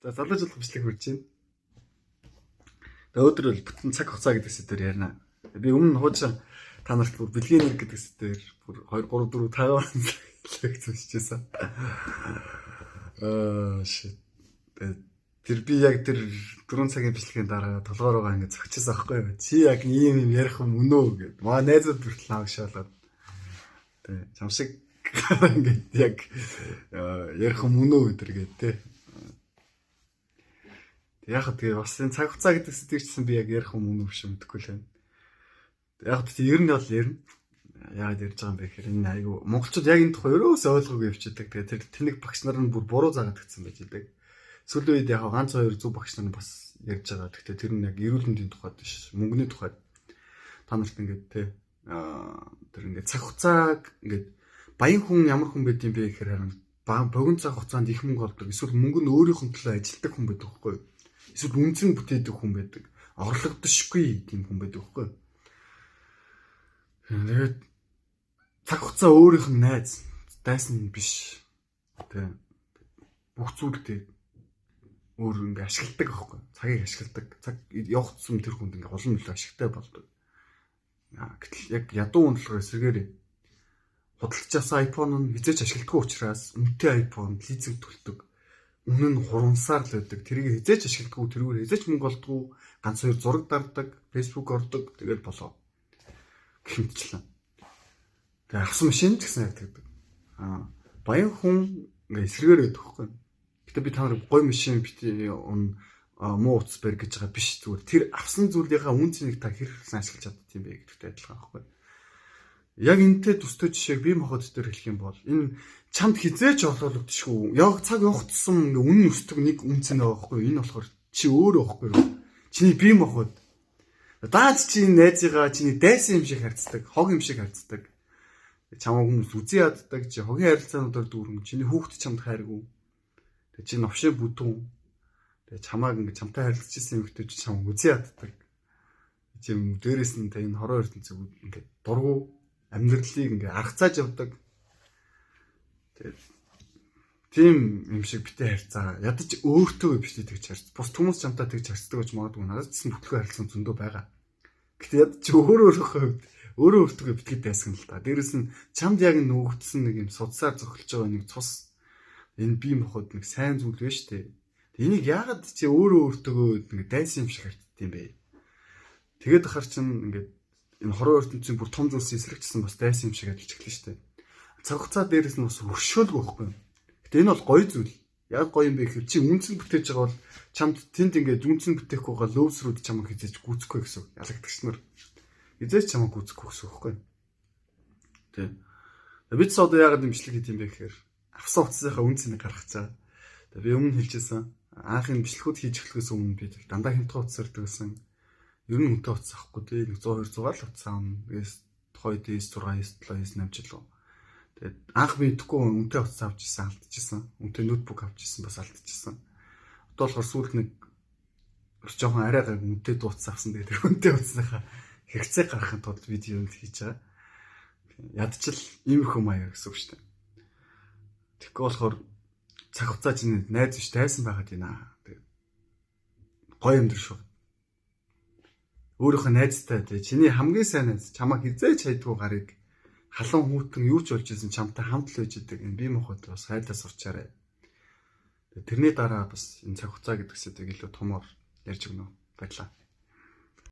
За залуужуулах бичлэг хүрч байна. Тэгээ өдөр бол бүтэн цаг хугацаа гэдэг сэдвээр ярина. Би өмнө нь хуучин та нарт бүр бэлгийн нэр гэдэг сэдвээр бүр 2 3 4 5 лекц хийчихсэн. Shit. Тэр би яг тэр 4 цагийн бичлэгийн дараа толгоороо ингэ зогчихсан аахгүй юу? Чи яг ийм юм ярих юм үнөө гэд. Маа найзууд хүртэл навагшаалаад. Тэгээ чамшиг ингэ яг ярих юм үнөө өдр гэд тэ. Яг тэгээ бас энэ цаг хугацаа гэдэг сэдвийг чинь би яг ярих юм үнэ биш мэдэхгүй л байна. Яг тэгээ ер нь бол ярина. Яагаад ярьж байгаа юм бэ гэхээр энэ айгу монголчууд яг энэ тухай өрөөсөө ойлгоогүй явчихдаг. Тэгээ тэр тэнэг багш нар нь бүр буруу заагаад гисэн байж байдаг. Сүүлийн үед яг ганц хоёр зөв багш нар нь бас ярьж байгаа. Гэхдээ тэр нь яг эрүүл мэндийн тухайд биш, мөнгөний тухайд. Та нарт ингээд те тэр ингээд цаг хугацааг ингээд баян хүн ямар хүн байд юм бэ гэхээр харин богино цаг хугацаанд их мөнгө олдог. Эсвэл мөнгө нь өөрийнх нь төлөө ажилтдаг хүн байдаг байхгүй юу? Эсвэл үнцэн бүтээдэг хүн байдаг. Орлогдошгүй тийм хүн байдаг байхгүй юу? Тэгээд цаг хугацаа өөрийнх нь найз, дайсан биш. Тэ бүх зүйлдээ өөр ингээ ашигладаг байхгүй. Цагийг ашигладаг. Цаг явах тусам тэр хүнд ингээ олон нөлөө ашигтай болдог. Гэтэл яг ядуу үнэлгээр эсэргээр худалдаж авсан iPhone нь хизээч ашигладаггүй учраас үнэтэй iPhone лизинг төлдөг. Үнэн нь хурамсаар л байдаг. Тэрийг хизээч ашигладаггүй, тэрүүгээр хизээч мөнгө олдгүй, ганц хоёр зураг дардаг, Facebook ордог, тэгэл болоо. Гэмтчлээ. Тэгээ авсан машин ч гэсэн яг тэгдэг. Баян хүн ингээ эсрэгээр байдаг байхгүй. Гэтэ би та нарыг гоё машин бити муу утас барь гэж байгаа биш зүгээр. Тэр авсан зүйлийнхаа үн цэнийг та хэрхэн ашиглаж чаддаг юм бэ гэдэгтэй адилхан байхгүй. Яг энэтэй төстэй жишээг би мохот дээр хэлэх юм бол энэ чамд хизээч олоологдчихгүй. Яг цаг явах тусам ингээ үнэн өсдөг нэг үн цэн байгаа байхгүй. Энэ болохоор чи өөрөө байхгүй. Чиний би мохот даач чи найзыгаа чиний дайсан юм шиг харцдаг, хог юм шиг харцдаг. Чамаа хүмүүс үзий яддаг, чи хогийн харилцаануудаар дүүрэн, чиний хүүхэд чамд хайргүй. Тэгээ чи новшин бүтэн. Тэгээ чамааг ингэ чамтай харилцаж ирсэн юмхтэй чи чам үзий яддаг. Чи дээрээс нь тэ энэ хорон ертөнцөг ингэ дургу амьдралыг ингэ аргацааж явдаг. Тэгээ тийм юм шиг битээ харьцаа. Ядаж өөртөө битээ тэгж харьц. Бус хүмүүс чамтай тэгж харьцдаг гэж магадгүй надад ч бүтлгүй харилцан зөндөө байгаа. Гэтэ ядаж өөрөө өөртөө битгий дайсан л та. Дээрэс нь чамд яг нөгөөдсөн нэг юм судсаар зохилж байгаа нэг цус энэ бие махбод нэг сайн зүйл вэ штэ. Энийг яагаад чи өөртөө нэг дайсан юм шиг харьцдаг юм бэ? Тэгээд ахаар чин ингээд энэ хорон ертөнцийн бүр том зүйлс эсрэгчсэн бас дайсан юм шиг ажиллаж эхэлнэ штэ. Цаг хугацаа дээрээс нь бас өршөөлгүй байхгүй юу? Гэтэ энэ бол гоё зүйл. Яг гоё юм бэ гэхээр чи үнцэн бүтээж байгаа бол чамд тэнд ингээд үнцэн бүтээхгүй байгаа лөвсрүүд чамд хизээж гүцэхгүй гэсэн үг. Ялагдагч нар хизээж чамд гүцэхгүй гэсэн үг байхгүй юу? Тэ. Бид сод яагаад имжлэг хийх юм бэ гэхээр авсан утасынхаа үнцнийг гаргах цаа. Тэгээ би өмнө хэлжсэн анхын бичлэгүүд хийж эхлэхээс өмнө би дандаа хямдхан утас өрдөг гэсэн. Ер нь үнэтэй утас авахгүй тий 100 200 л утас аавна. Тэгээс тухайд S6, S7, S8 ч л. Тэгээд анх би идэхгүй үнэтэй утас авч ирсэн, алдчихсан. Үнэтэй ноутбук авч ирсэн бас алдчихсан. Одоо болохоор сүүлд нэг жоохон арай гайг үнэтэй утас авсан. Тэгээд тэр үнэтэй утасныхаа хэрэгцээ гаргахын тулд видео хийж байгаа. Ядчил иймэрхүү маяг гэсэн үг шүү дээ. Тэгэхгүй болохоор цаг хугацаа чинь найз биш тайсан байгаад байна. Тэгээд гоё амьдрал шүү. Өөрийнхөө найзтай тий чиний хамгийн сайн найз чамаа хизээч хайдгүй гарыг халуун хүүтэн юу ч болж исэн чамтай хамт л байж идэг энэ бие махбод бас хайдаа сурчаарай. Тэрний дараа бас энэ цаг хугацаа гэдэг сэдвийг илүү томоор ярьж өгнө. Баярлалаа.